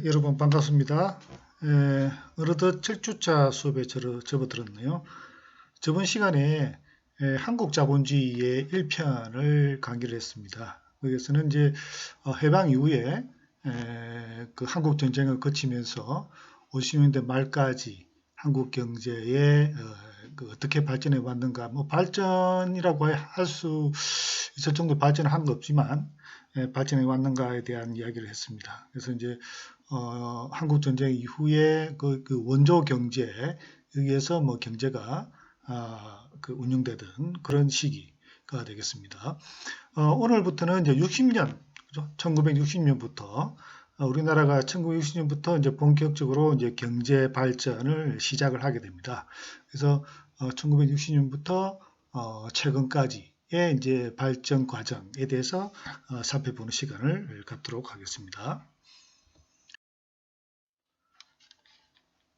여러분 반갑습니다. 어느덧 7주차 수업에 접어들었네요. 저번 시간에 한국 자본주의의 1편을 강의를 했습니다. 거기서는 이제 해방 이후에 그 한국 전쟁을 거치면서 50년대 말까지 한국 경제에 그 어떻게 발전해 왔는가, 뭐 발전이라고 할 수 있을 정도 발전을 한 거 없지만 발전해 왔는가에 대한 이야기를 했습니다. 그래서 이제 한국 전쟁 이후에 그 원조 경제에 의해서 뭐 경제가 그 운영되던 그런 시기가 되겠습니다. 오늘부터는 이제 60년, 그죠? 1960년부터 우리나라가 1960년부터 이제 본격적으로 이제 경제 발전을 시작을 하게 됩니다. 그래서 1960년부터 최근까지의 이제 발전 과정에 대해서 살펴보는 시간을 갖도록 하겠습니다.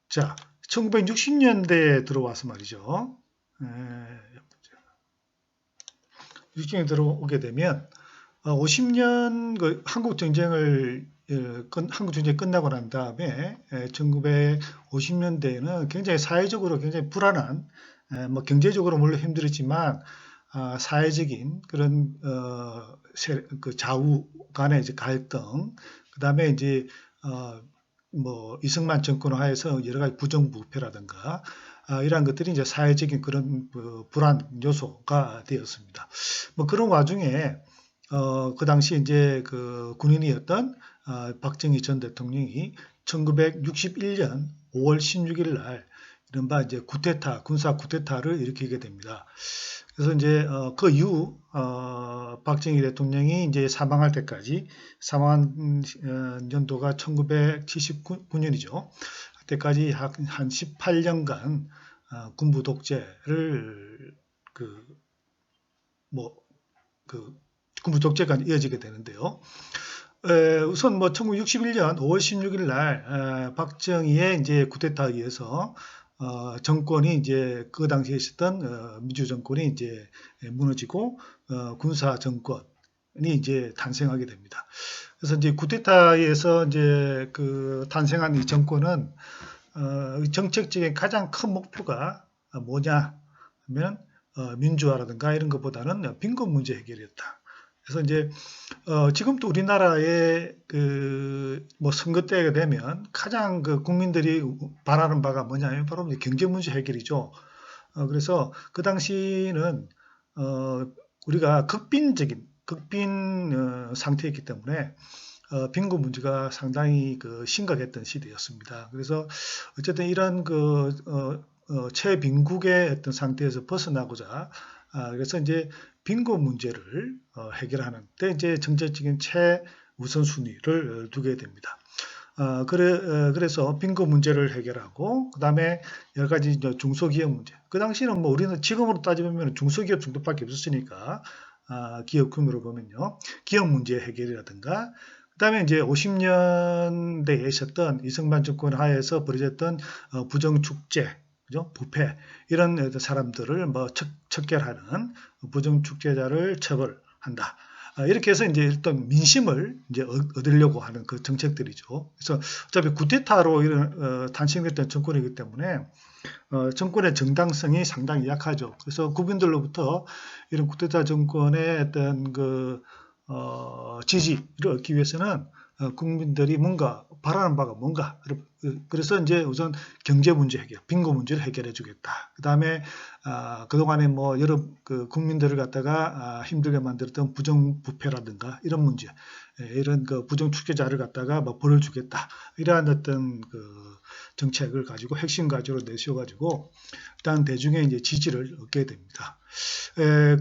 자, 1960년대에 들어와서 말이죠. 60년대 들어오게 되면 50년 그 한국 전쟁이 끝나고 난 다음에 1950년대에는 굉장히 사회적으로 굉장히 불안한, 뭐 경제적으로 물론 힘들었지만 사회적인 그런 그 좌우 간의 이제 갈등, 그 다음에 이제 뭐 이승만 정권 하에서 여러 가지 부정부패라든가 이러한 것들이 이제 사회적인 그런 불안 요소가 되었습니다. 뭐 그런 와중에 그 당시 이제 그 군인이었던 박정희 전 대통령이 1961년 5월 16일 날 이른바 이제 쿠데타, 군사 쿠데타를 일으키게 됩니다. 그래서 이제 그 이후 박정희 대통령이 이제 사망할 때까지 사망한 연도가 1979년이죠. 그때까지 한 18년간 군부 독재를 군부 정체가 이어지게 되는데요. 우선 뭐 1961년 5월 16일 날 박정희의 이제 쿠데타에 의해서 정권이 이제 그 당시에 있었던 민주 정권이 이제 무너지고 군사 정권이 이제 탄생하게 됩니다. 그래서 이제 쿠데타에서 이제 그 탄생한 이 정권은 정책적인 가장 큰 목표가 뭐냐 하면 민주화라든가 이런 것보다는 빈곤 문제 해결이었다. 그래서 이제 지금도 우리나라의 그 뭐 선거 때가 되면 가장 그 국민들이 바라는 바가 뭐냐면 바로 경제 문제 해결이죠. 그래서 그 당시는 우리가 극빈 상태였기 때문에 빈곤 문제가 상당히 그 심각했던 시대였습니다. 그래서 어쨌든 이런 그 최빈국의 어떤 상태에서 벗어나고자 그래서 이제 빈곤 문제를 해결하는 데 이제 정책적인 최우선순위를 두게 됩니다. 그래서 빈곤 문제를 해결하고 그 다음에 여러 가지 중소기업 문제. 그 당시는 뭐 우리는 지금으로 따지면 중소기업 정도밖에 없었으니까 기업 규모로 보면요, 기업 문제 해결이라든가 그 다음에 이제 50년대에 있었던 이승만 정권 하에서 벌어졌던 부정축제, 그죠? 부패 이런 사람들을 뭐 척결하는 부정축제자를 처벌한다. 이렇게 해서 이제 일단 민심을 이제 얻으려고 하는 그 정책들이죠. 그래서 어차피 쿠데타로 이런 탄생됐던 정권이기 때문에 정권의 정당성이 상당히 약하죠. 그래서 국민들로부터 이런 쿠데타 정권의 어떤 그 지지를 얻기 위해서는 국민들이 뭔가 바라는 바가 뭔가 그래서 이제 우선 경제 문제 해결, 빈곤 문제를 해결해 주겠다. 그다음에 그동안에 뭐 여러 그 국민들을 갖다가 힘들게 만들었던 부정부패라든가 이런 문제, 이런 그 부정축제자를 갖다가 뭐 벌을 주겠다. 이러한 어떤 그 정책을 가지고 핵심 가지로 내세워가지고 일단 대중의 이제 지지를 얻게 됩니다.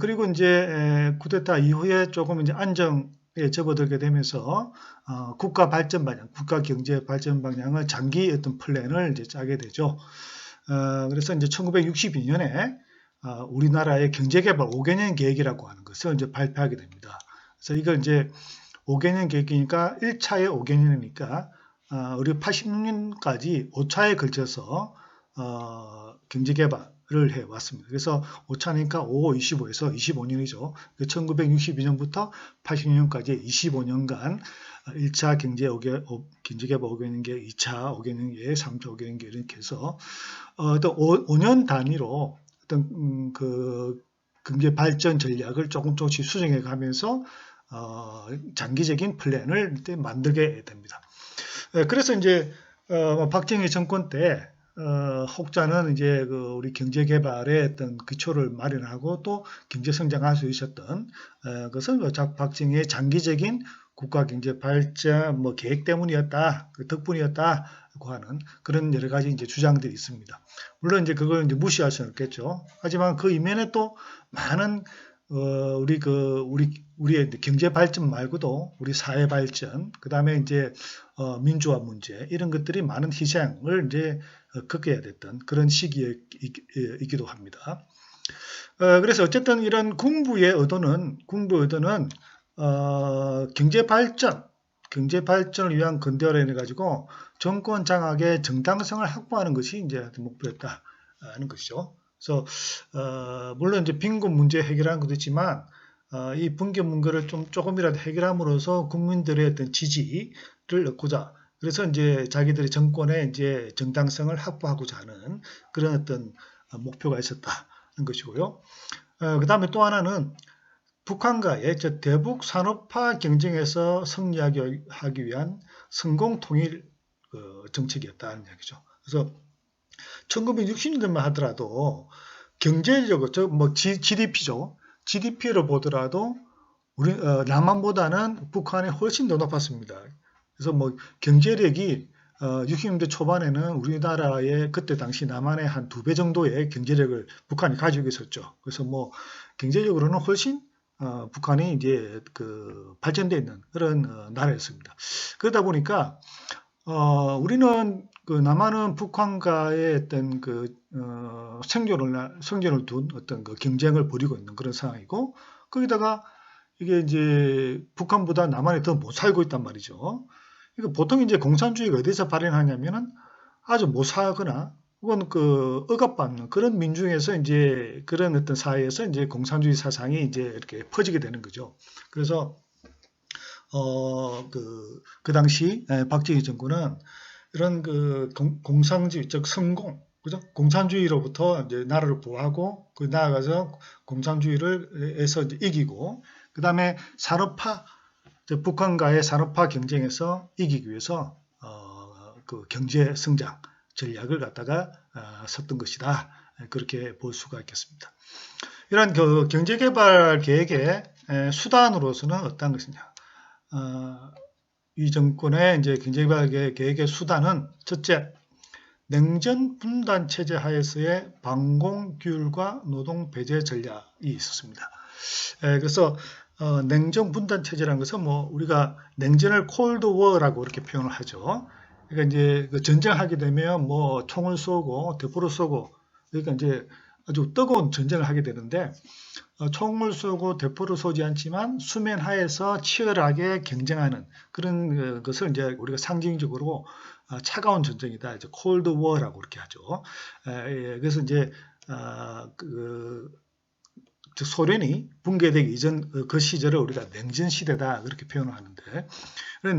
그리고 이제 쿠데타 이후에 조금 이제 안정에 접어들게 되면서 국가 발전 방향, 국가 경제 발전 방향을 장기 어떤 플랜을 이제 짜게 되죠. 그래서 이제 1962년에 우리나라의 경제개발 5개년 계획이라고 하는 것을 이제 발표하게 됩니다. 그래서 이걸 이제 5개년 계획이니까 1차에 5개년이니까 우리 86년까지 5차에 걸쳐서 경제개발을 해왔습니다. 그래서 오차니까 5, 25에서 25년이죠. 1962년부터 80년까지 25년간 1차 경제개발 5개년계, 2차 5개년계, 3차 5개년계 이렇게 해서 어떤 5년 단위로 어떤 그 경제 발전 전략을 조금씩 수정해 가면서 장기적인 플랜을 만들게 됩니다. 그래서 이제 박정희 정권 때 혹자는 이제 우리 경제 개발의 어떤 기초를 마련하고 또 경제 성장할 수 있었던 것은 박정희의 장기적인 국가 경제 발전 계획 때문이었다, 그 덕분이었다고 하는 그런 여러 가지 이제 주장들이 있습니다. 물론 이제 그걸 이제 무시할 수는 없겠죠. 하지만 그 이면에 또 많은 우리의 경제 발전 말고도 우리 사회 발전, 그 다음에 이제 민주화 문제 이런 것들이 많은 희생을 이제 겪어야 됐던 그런 시기이기도 합니다. 그래서 어쨌든 이런 군부의 의도는 경제 발전을 위한 근대화를 해가지고 정권 장악의 정당성을 확보하는 것이 이제 목표였다는 것이죠. 그래서 물론 이제 빈곤 문제 해결하는 것도 있지만 이 빈곤 문제를 조금이라도 해결함으로써 국민들의 어떤 지지를 얻고자, 그래서 이제 자기들의 정권의 이제 정당성을 확보하고자 하는 그런 어떤 목표가 있었다는 것이고요. 그 다음에 또 하나는 북한과의 대북 산업화 경쟁에서 승리하기 위한 성공 통일 정책이었다는 이야기죠. 그래서 1960년대만 하더라도 경제적으로 GDP죠. GDP로 보더라도 우리 남한보다는 북한이 훨씬 더 높았습니다. 그래서 경제력이 60년대 초반에는 우리나라의 그때 당시 남한의 한 2배 정도의 경제력을 북한이 가지고 있었죠. 그래서 경제적으로는 훨씬 북한이 이제 발전되어 있는 그런 나라였습니다. 그러다 보니까 우리는 남한은 북한과의 어떤 생존을 둔 어떤 경쟁을 벌이고 있는 그런 상황이고, 거기다가 이게 이제 북한보다 남한이 더 못 살고 있단 말이죠. 그러니까 보통 이제 공산주의가 어디서 발현하냐면은 아주 못 살거나 혹은 억압받는 그런 민중에서 이제 그런 어떤 사회에서 이제 공산주의 사상이 이제 이렇게 퍼지게 되는 거죠. 그래서 그 당시 박정희 정권은 이런 공산주의적 성공, 그죠? 공산주의로부터 이제 나라를 보호하고 나아가서 공산주의를에서 이제 이기고, 그 다음에 산업화, 북한과의 산업화 경쟁에서 이기기 위해서 그 경제 성장 전략을 갖다가 썼던 것이다. 그렇게 볼 수가 있겠습니다. 이런 경제개발 계획의 수단으로서는 어떤 것이냐? 이 정권의 이제 경제개발 계획의 수단은 첫째, 냉전 분단 체제 하에서의 반공 규율과 노동 배제 전략이 있었습니다. 그래서 냉전 분단 체제라는 것은 우리가 냉전을 콜드 워라고 이렇게 표현을 하죠. 그러니까 이제 전쟁하게 되면 총을 쏘고 대포를 쏘고, 그러니까 이제 아주 뜨거운 전쟁을 하게 되는데 총을 쏘고 대포를 쏘지 않지만 수면 하에서 치열하게 경쟁하는 그런 것을 이제 우리가 상징적으로 차가운 전쟁이다, 이제 콜드 워라고 이렇게 하죠. 그래서 이제 소련이 붕괴되기 이전 그 시절을 우리가 냉전 시대다 그렇게 표현을 하는데,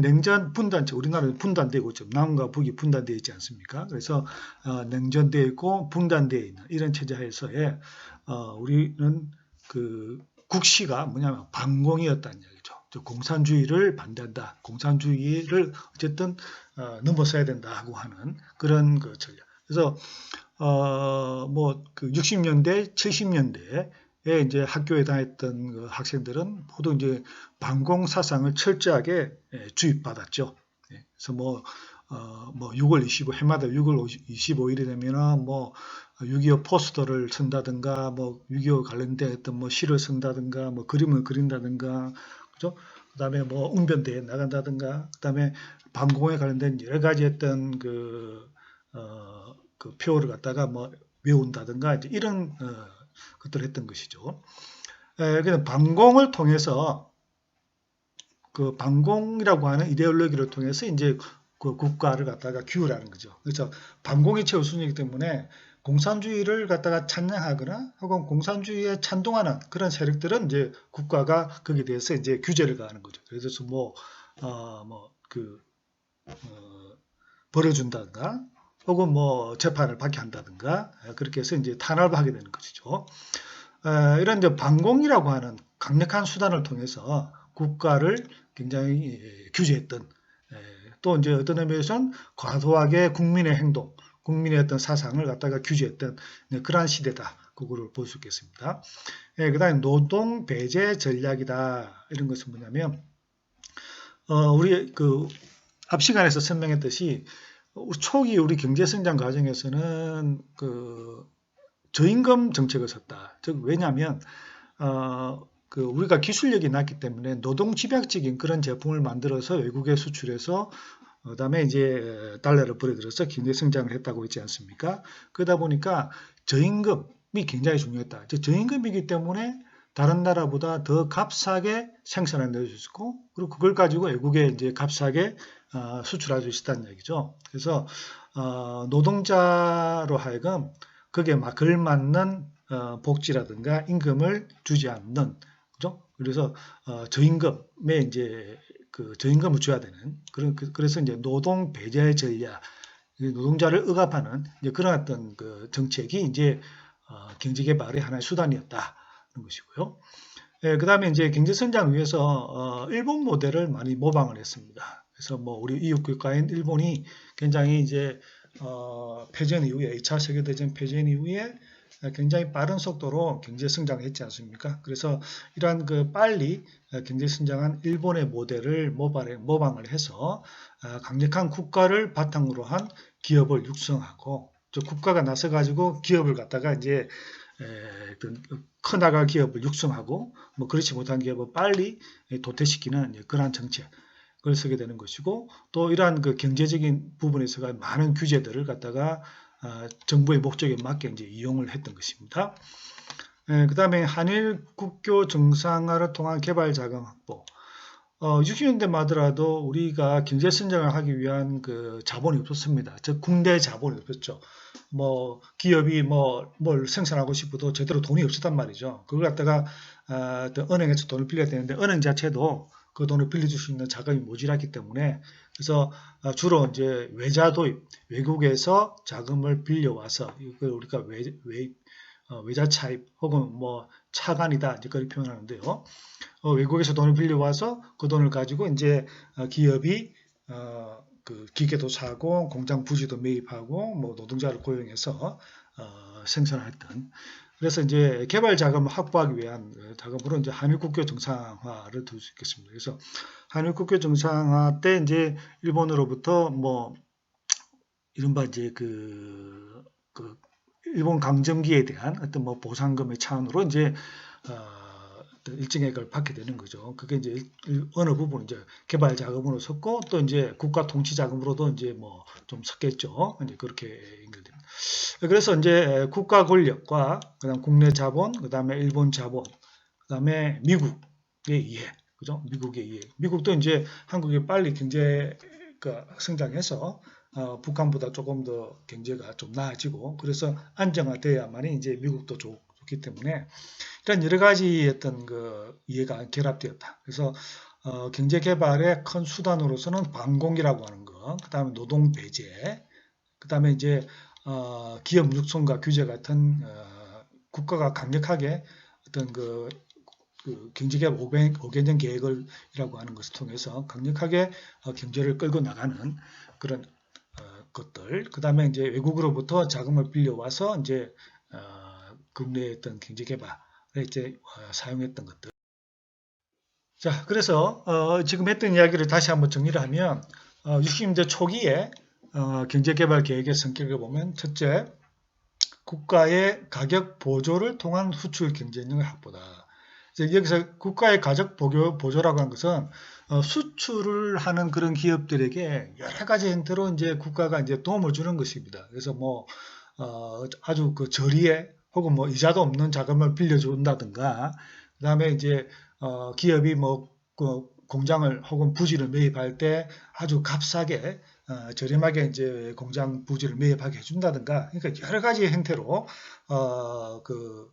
냉전 분단체, 우리나라는 분단되고 있죠. 남과 북이 분단되어 있지 않습니까? 그래서 냉전되어 있고 분단되어 있는 이런 체제 하에서의 우리는 국시가 뭐냐면 반공이었다는 얘기죠. 공산주의를 반대한다. 공산주의를 어쨌든 넘어서야 된다고 하는 그런 전략. 그래서 60년대, 70년대에 이제 학교에 다녔던 학생들은 모두 이제 반공 사상을 철저하게 주입받았죠. 그래서 6월 25일 해마다 6월 25일이 되면은 6.25 포스터를 쓴다든가, 6.25 관련된 어떤 시를 쓴다든가, 그림을 그린다든가, 그죠? 그 다음에 웅변대에 나간다든가, 그 다음에 반공에 관련된 여러 가지 어떤 그 표를 갖다가 외운다든가, 이제 이런 것들을 했던 것이죠. 그래서 반공을 통해서 반공이라고 하는 이데올로기를 통해서 이제 국가를 갖다가 규율하는 거죠. 그래서 반공이 최우선이기 때문에 공산주의를 갖다가 찬양하거나 혹은 공산주의에 찬동하는 그런 세력들은 이제 국가가 거기에 대해서 이제 규제를 가하는 거죠. 그래서 벌어준다든가 혹은 뭐 재판을 받게 한다든가 그렇게 해서 이제 탄압을 하게 되는 것이죠. 이런 이제 반공이라고 하는 강력한 수단을 통해서 국가를 굉장히 규제했던 또 이제 어떤 의미에서는 과도하게 국민의 행동, 국민의 어떤 사상을 갖다가 규제했던 그러한 시대다. 그거를 볼 수 있겠습니다. 그 다음에 노동 배제 전략이다. 이런 것은 뭐냐면 우리 그 앞 시간에서 설명했듯이 초기 우리 경제 성장 과정에서는 그 저임금 정책을 썼다. 즉 왜냐하면 우리가 기술력이 낮기 때문에 노동 집약적인 그런 제품을 만들어서 외국에 수출해서 그다음에 이제 달러를 벌여들여서 경제 성장을 했다고 했지 않습니까? 그러다 보니까 저임금이 굉장히 중요했다. 저임금이기 때문에 다른 나라보다 더 값싸게 생산을 낼 수 있고 그리고 그걸 가지고 외국에 이제 값싸게 수출할 수 있다는 얘기죠. 그래서 노동자로 하여금 거기에 막 걸맞는 복지라든가 임금을 주지 않는 그죠? 그래서 저임금에 이제 그 저임금을 줘야 되는 그래서 이제 노동 배제 전략 노동자를 억압하는 이제 그런 어떤 그 정책이 이제 경제 개발의 하나의 수단이었다는 것이고요. 그 다음에 이제 경제 성장을 위해서 일본 모델을 많이 모방을 했습니다. 그래서 뭐 우리 이웃 국가인 일본이 굉장히 이제 패전 이후에 2차 세계대전 패전 이후에 굉장히 빠른 속도로 경제 성장했지 않습니까? 그래서 이러한 그 빨리 경제 성장한 일본의 모델을 모방을 해서 강력한 국가를 바탕으로 한 기업을 육성하고 국가가 나서 가지고 기업을 갖다가 이제 커나갈 기업을 육성하고 뭐 그렇지 못한 기업을 빨리 도태시키는 그러한 정책을 쓰게 되는 것이고 또 이러한 그 경제적인 부분에서가 많은 규제들을 갖다가 정부의 목적에 맞게 이제 이용을 했던 것입니다. 그 다음에 한일 국교 정상화를 통한 개발 자금 확보. 60년대만 하더라도 우리가 경제 성장을 하기 위한 그 자본이 없었습니다. 즉 국내 자본이 없었죠. 뭐 기업이 뭘 생산하고 싶어도 제대로 돈이 없었단 말이죠. 그걸 갖다가 은행에서 돈을 빌려야 되는데 은행 자체도 그 돈을 빌려줄 수 있는 자금이 모자랐기 때문에 그래서 주로 이제 외자 도입, 외국에서 자금을 빌려와서 이걸 우리가 외자 차입 혹은 뭐 차관이다 이제 그렇게 표현하는데요. 외국에서 돈을 빌려와서 그 돈을 가지고 이제 기업이 그 기계도 사고 공장 부지도 매입하고 뭐 노동자를 고용해서 생산을 했던 그래서 이제 개발 자금을 확보하기 위한 자금으로 이제 한일 국교 정상화를 둘 수 있겠습니다. 그래서 한일 국교 정상화 때 이제 일본으로부터 뭐 이른바 이제 그 일본 강점기에 대한 어떤 뭐 보상금의 차원으로 이제 일정의 걸 받게 되는 거죠. 그게 이제 어느 부분 이제 개발 자금으로 섰고 또 이제 국가 통치 자금으로도 이제 뭐 좀 섰겠죠. 이제 그렇게 연결됩니다. 그래서 이제 국가 권력과 그다음 국내 자본, 그다음에 일본 자본, 그다음에 미국의 이해, 그죠? 미국의 이해. 미국도 이제 한국이 빨리 경제가 성장해서 북한보다 조금 더 경제가 좀 나아지고 그래서 안정화돼야만이 이제 미국도 좋기 때문에 이런 여러 가지 어떤 그 이해가 결합되었다. 그래서 경제 개발의 큰 수단으로서는 반공이라고 하는 거, 그다음에 노동 배제, 그다음에 이제 기업 육성과 규제 같은 국가가 강력하게 어떤 그 경제개발 5개년 계획이라고 하는 것을 통해서 강력하게 경제를 끌고 나가는 그런 것들. 그 다음에 이제 외국으로부터 자금을 빌려와서 이제 국내의 어떤 경제개발에 이제 사용했던 것들. 자, 그래서 지금 했던 이야기를 다시 한번 정리를 하면 60년대 초기에 경제개발 계획의 성격을 보면 첫째, 국가의 가격 보조를 통한 수출 경쟁력의 확보다. 여기서 국가의 가격 보조라고 하는 것은 수출을 하는 그런 기업들에게 여러 가지 형태로 이제 국가가 이제 도움을 주는 것입니다. 그래서 뭐 아주 그 저리에 혹은 뭐 이자도 없는 자금을 빌려준다든가, 그다음에 이제 기업이 뭐 그 공장을 혹은 부지를 매입할 때 아주 값싸게 저렴하게 이제 공장 부지를 매입하게 해준다든가, 그러니까 여러 가지 형태로 그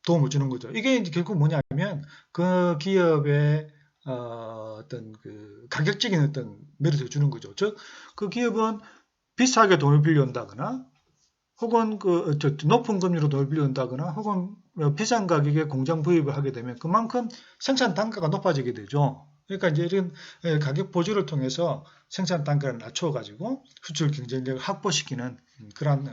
도움을 주는 거죠. 이게 이제 결국 뭐냐면 그 기업의 어떤 그 가격적인 어떤 메리트를 주는 거죠. 즉, 그 기업은 비싸게 돈을 빌려온다거나, 혹은 높은 금리로 돈을 빌려온다거나, 혹은 비싼 가격에 공장 부입을 하게 되면 그만큼 생산 단가가 높아지게 되죠. 그러니까 이제 이런 가격 보조를 통해서 생산 단가를 낮춰가지고 수출 경쟁력을 확보시키는 그러한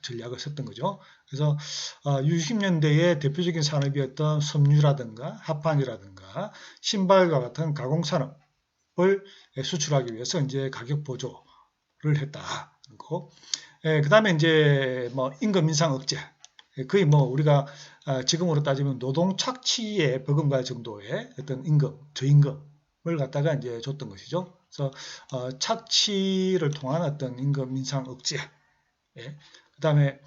전략을 썼던 거죠. 그래서 60년대의 대표적인 산업이었던 섬유라든가 합판이라든가 신발과 같은 가공산업을 수출하기 위해서 이제 가격 보조를 했다. 그 다음에 이제 뭐 임금 인상 억제, 거의 뭐 우리가 지금으로 따지면 노동 착취에 버금갈 정도의 어떤 임금, 저임금을 갖다가 이제 줬던 것이죠. 그래서 착취를 통한 어떤 임금 인상 억제, 그 다음에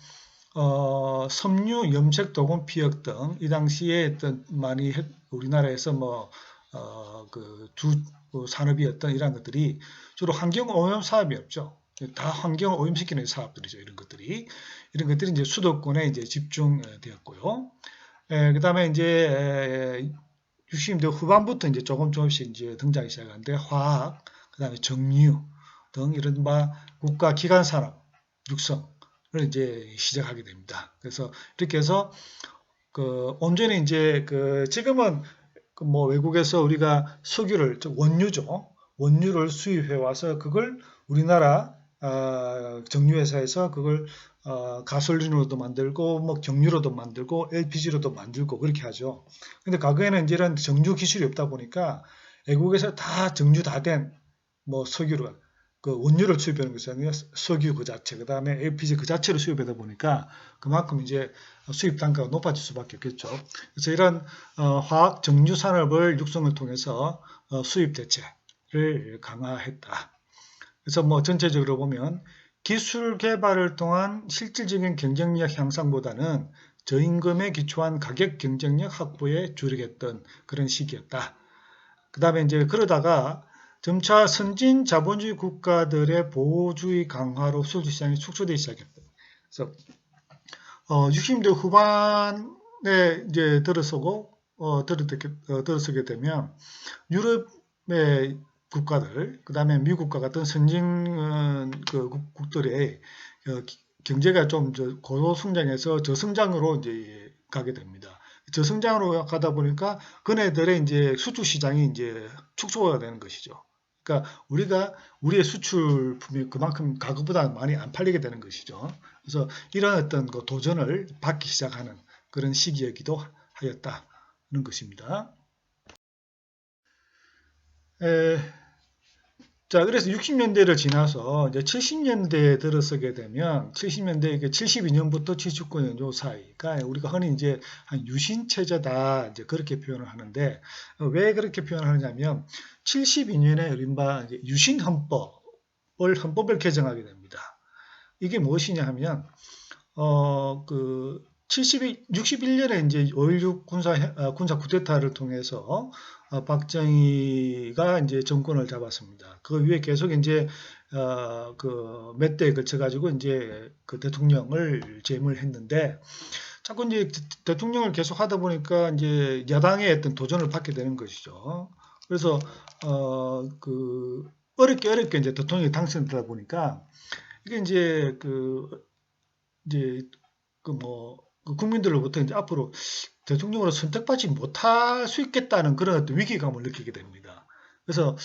섬유, 염색, 도금, 피혁 등 이 당시에 어떤 많이 우리나라에서 뭐 두 산업이었던 이런 것들이 주로 환경 오염 사업이었죠. 다 환경을 오염시키는 사업들이죠. 이런 것들이 이제 수도권에 이제 집중되었고요. 그 다음에 이제 60년대 후반부터 이제 조금씩 이제 등장이 시작하는데 화학, 그 다음에 정유 등 이른바 국가 기관 산업 육성을 이제 시작하게 됩니다. 그래서 이렇게 해서 온전히 이제 지금은 뭐 외국에서 우리가 석유를 원유죠. 원유를 수입해 와서 그걸 우리나라 정유회사에서 그걸 가솔린으로도 만들고 뭐 경유로도 만들고 LPG로도 만들고 그렇게 하죠. 근데 과거에는 이제 이런 정유 기술이 없다 보니까 외국에서 다 정유 다 된 뭐 석유를 원유를 수입하는 것이 아니라 석유 그 자체, 그 다음에 LPG 그 자체를 수입하다 보니까 그만큼 이제 수입 단가가 높아질 수밖에 없겠죠. 그래서 이런 화학 정유 산업을 육성을 통해서 수입 대체를 강화했다. 그래서 뭐 전체적으로 보면 기술 개발을 통한 실질적인 경쟁력 향상보다는 저임금에 기초한 가격 경쟁력 확보에 주력했던 그런 시기였다. 그 다음에 이제 그러다가 점차 선진 자본주의 국가들의 보호주의 강화로 수출 시장이 축소되기 시작했다. 그래서 60년대 후반에 이제 들어서게 되면 유럽의 국가들, 그 다음에 미국과 같은 선진 국들의 경제가 좀 고성장해서 저성장으로 이제 가게 됩니다. 저성장으로 가다 보니까 그네들의 이제 수출 시장이 이제 축소가 되는 것이죠. 그러니까 우리의 수출품이 그만큼 가격보다 많이 안 팔리게 되는 것이죠. 그래서 이런 어떤 도전을 받기 시작하는 그런 시기이기도 하였다는 것입니다. 자, 그래서 60년대를 지나서 이제 70년대에 들어서게 되면 70년대 72년부터 79년 요 사이가 우리가 흔히 이제 한 유신 체제다 이제 그렇게 표현을 하는데 왜 그렇게 표현하느냐면 72년에 이른바 유신 헌법을 개정하게 됩니다. 이게 무엇이냐 하면 61년에 이제 5.16 군사 쿠데타를 통해서 박정희가 이제 정권을 잡았습니다. 그 위에 계속 이제 몇 대에 걸쳐 가지고 이제 그 대통령을 재임을 했는데 자꾸 이제 대통령을 계속 하다 보니까 이제 야당의 어떤 도전을 받게 되는 것이죠. 그래서 어렵게 이제 대통령이 당선되다 보니까 이게 이제 국민들로부터 이제 앞으로 대통령으로 선택받지 못할 수 있겠다는 그런 어떤 위기감을 느끼게 됩니다. 그래서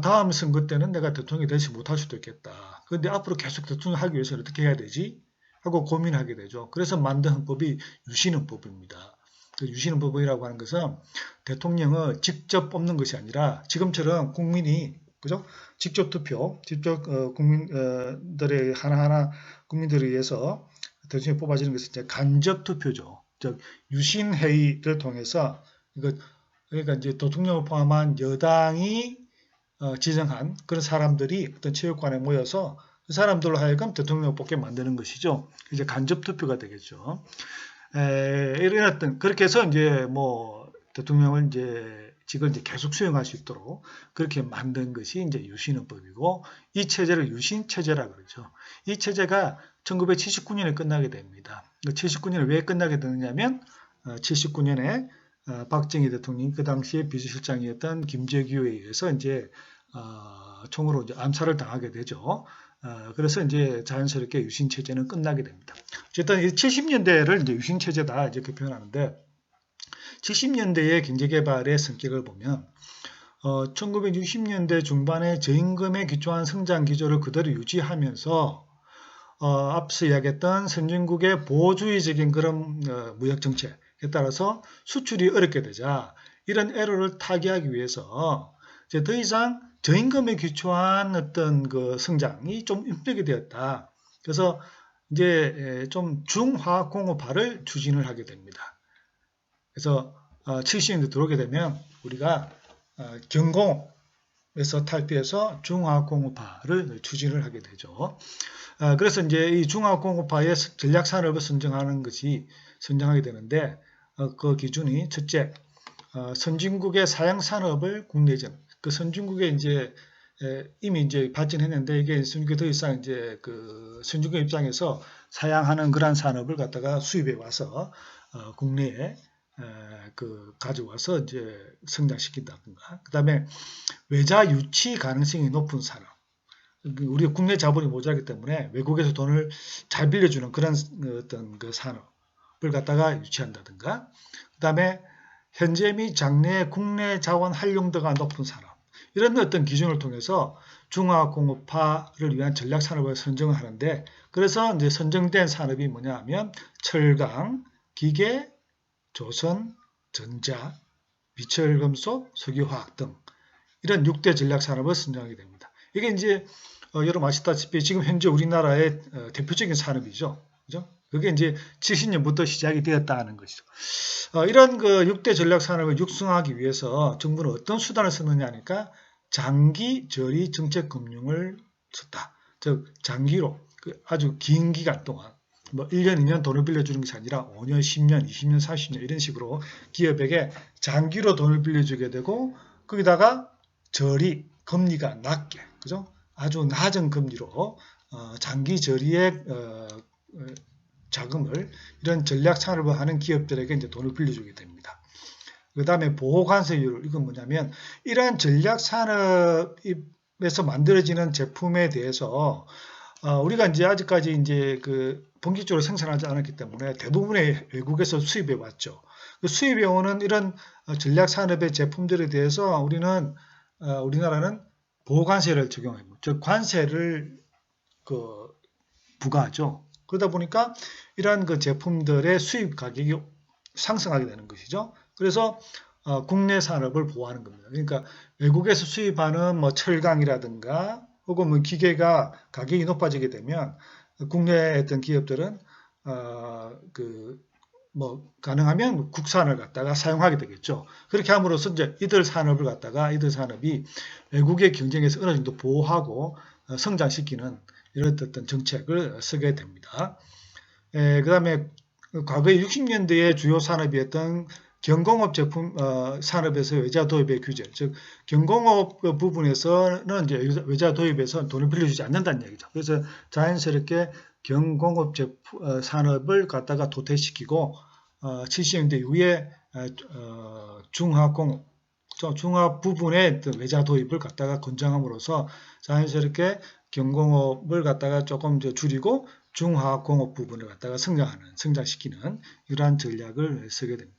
다음 선거 때는 내가 대통령이 되지 못할 수도 있겠다. 그런데 앞으로 계속 대통령 하기 위해서는 어떻게 해야 되지? 하고 고민하게 되죠. 그래서 만든 헌법이 유신헌법입니다. 그 유신헌법이라고 하는 것은 대통령을 직접 뽑는 것이 아니라 지금처럼 국민이 그죠? 직접 투표, 직접 국민들의 하나하나 국민들에 의해서 대통령이 뽑아지는 것은 이제 간접 투표죠. 즉 유신회의를 통해서 그러니까 이제 대통령을 포함한 여당이 지정한 그런 사람들이 어떤 체육관에 모여서 그 사람들로 하여금 대통령을 뽑게 만드는 것이죠. 이제 간접 투표가 되겠죠. 이런 어떤 그렇게 해서 이제 뭐 대통령을 이제 직을 이제 계속 수행할 수 있도록 그렇게 만든 것이 이제 유신헌법이고, 이 체제를 유신체제라 그러죠. 이 체제가 1979년에 끝나게 됩니다. 79년에 왜 끝나게 되느냐면 79년에 박정희 대통령이 그 당시에 비서실장이었던 김재규에 의해서 이제 총으로 이제 암살을 당하게 되죠. 그래서 이제 자연스럽게 유신 체제는 끝나게 됩니다. 어쨌든 70년대를 이제 유신 체제다 이렇게 표현하는데, 70년대의 경제개발의 성격을 보면 1960년대 중반에 저임금에 기초한 성장 기조를 그대로 유지하면서 앞서 이야기했던 선진국의 보호주의적인 그런 무역 정책에 따라서 수출이 어렵게 되자 이런 애로를 타개하기 위해서 이제 더 이상 저임금에 기초한 어떤 그 성장이 좀 힘들게 되었다. 그래서 이제 좀 중화공업화를 추진을 하게 됩니다. 그래서 70년대 들어오게 되면 우리가 경공업에서 탈피해서 중화공업화를 추진을 하게 되죠. 그래서 이제 이 중화공업화의 전략산업을 선정하게 되는데, 그 기준이 첫째, 선진국의 사양산업을 국내전. 그 선진국에 이제 이미 이제 발전했는데, 이게 선진국이 더 이상 이제 그 선진국 입장에서 사양하는 그런 산업을 갖다가 수입해 와서 국내에 가져와서 이제 성장시킨다든가. 그 다음에 외자 유치 가능성이 높은 산업. 우리 국내 자본이 모자라기 때문에 외국에서 돈을 잘 빌려주는 그런 어떤 그 산업을 갖다가 유치한다든가. 그 다음에 현재 및 장래의 국내 자원 활용도가 높은 산업. 이런 어떤 기준을 통해서 중화공업화를 위한 전략 산업을 선정을 하는데, 그래서 이제 선정된 산업이 뭐냐 하면 철강, 기계, 조선, 전자, 비철금속, 석유화학 등 이런 6대 전략 산업을 선정하게 됩니다. 이게 이제 여러분 아시다시피 지금 현재 우리나라의 대표적인 산업이죠. 그죠? 그게 이제 70년부터 시작이 되었다는 것이죠. 이런 그 6대 전략 산업을 육성하기 위해서 정부는 어떤 수단을 썼느냐 하니까 장기 저리 정책 금융을 썼다. 즉 장기로 아주 긴 기간 동안 뭐 1년, 2년 돈을 빌려주는 것이 아니라 5년, 10년, 20년, 40년 이런 식으로 기업에게 장기로 돈을 빌려주게 되고, 거기다가 저리 금리가 낮게, 그죠? 아주 낮은 금리로 장기 저리의 자금을 이런 전략 산업을 하는 기업들에게 이제 돈을 빌려주게 됩니다. 그 다음에 보호관세율, 이건 뭐냐면 이러한 전략 산업에서 만들어지는 제품에 대해서 우리가 이제 아직까지 이제 그 본격적으로 생산하지 않았기 때문에 대부분의 외국에서 수입해 왔죠. 그 수입해 오는 이런 전략 산업의 제품들에 대해서 우리나라는 보호관세를 적용합니다. 즉 관세를 부과하죠. 그러다 보니까 이러한 그 제품들의 수입 가격이 상승하게 되는 것이죠. 그래서 국내 산업을 보호하는 겁니다. 그러니까 외국에서 수입하는 뭐 철강이라든가 혹은 뭐 기계가 가격이 높아지게 되면 국내의 어떤 기업들은 뭐 가능하면 국산을 갖다가 사용하게 되겠죠. 그렇게 함으로써 이제 이들 산업이 외국의 경쟁에서 어느 정도 보호하고 성장시키는 이런 어떤 정책을 쓰게 됩니다. 그 다음에 과거에 60년대의 주요 산업이었던 경공업 제품 산업에서 외자 도입의 규제, 즉 경공업 부분에서는 이제 외자 도입에서 돈을 빌려주지 않는다는 얘기죠. 그래서 자연스럽게 경공업 산업을 갖다가 도태시키고 70년대 이후에 중화 부분의 외자 도입을 갖다가 권장함으로써 자연스럽게 경공업을 갖다가 조금 줄이고 중화공업 부분을 갖다가 성장시키는 이러한 전략을 쓰게 됩니다.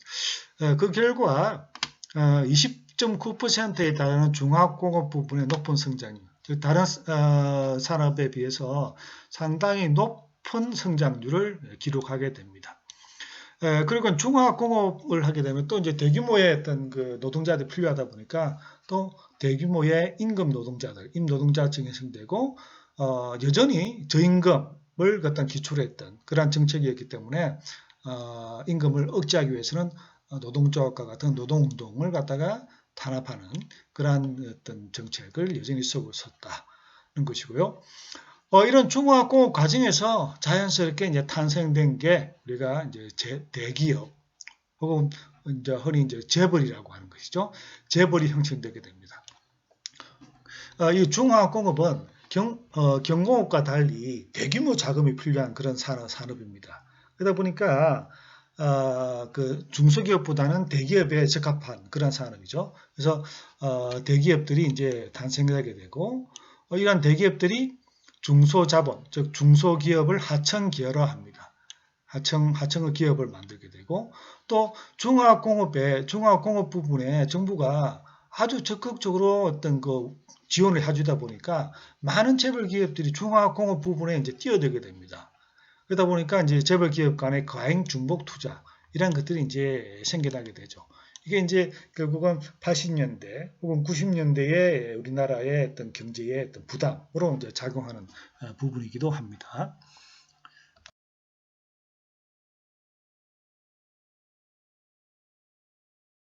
그 결과 20.9%에 달하는 중화공업 부분의 높은 성장률, 즉 다른 산업에 비해서 상당히 높은 성장률을 기록하게 됩니다. 그리고 중화공업을 하게 되면 또 이제 대규모의 어떤 그 노동자들이 필요하다 보니까 또 대규모의 임금 노동자층이 형성되고 여전히 저임금을 갖다 기초로 했던 그러한 정책이었기 때문에 임금을 억제하기 위해서는 노동조합과 같은 노동운동을 갖다가 탄압하는 그러한 어떤 정책을 여전히 썼다는 것이고요. 이런 중화공업 과정에서 자연스럽게 이제 탄생된 게 우리가 이제 대기업 혹은 이제 흔히 이제 재벌이라고 하는 것이죠. 재벌이 형성되게 됩니다. 이 중화학공업은 경공업과 달리 대규모 자금이 필요한 그런 산업입니다. 그러다 보니까 그 중소기업보다는 대기업에 적합한 그런 산업이죠. 그래서 대기업들이 이제 탄생하게 되고 이러한 대기업들이 중소자본, 즉 중소기업을 하청기업화합니다. 하청의 기업을 만들게 되고 또 중화학공업 부분에 정부가 아주 적극적으로 어떤 그 지원을 해주다 보니까 많은 재벌 기업들이 중화학공업 부분에 이제 뛰어들게 됩니다. 그러다 보니까 이제 재벌 기업 간의 과잉 중복 투자 이런 것들이 이제 생겨나게 되죠. 이게 이제 결국은 80년대 혹은 90년대에 우리나라의 어떤 경제의 어떤 부담으로 이제 작용하는 부분이기도 합니다.